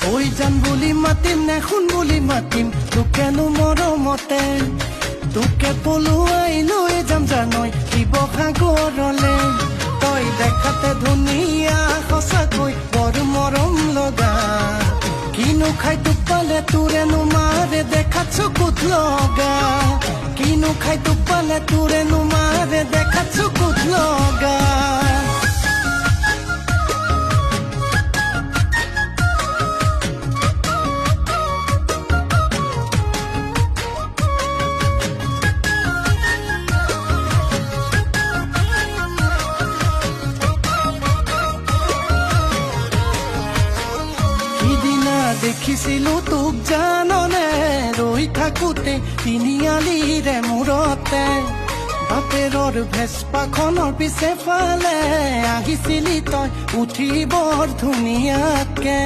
ঐ জান বুলি মাতিম নে শুন বুলি মাতিম তোকেনো মৰমতে তোকে পলুৱাই লৈ যাম জানৈ শিৱসাগৰলে তই দেখাতে ধুনীয়া সঁচাকৈ বৰ মৰম লগা কিনো খাই তোক পালে তোৰেনো মাৰে দেখাত চকুত লগা কিনো খাই তোক পালে তোৰেনো মাৰে দেখাত চকুত লগা দেখিছিলো তোক জাননে ৰৈ থাকোতে তিনিআলিৰে মূৰতে বাপেৰৰ ভেস্পাখনৰ পিছে ফালে আহিছিলি তই উঠি বৰ ধুনীয়াকে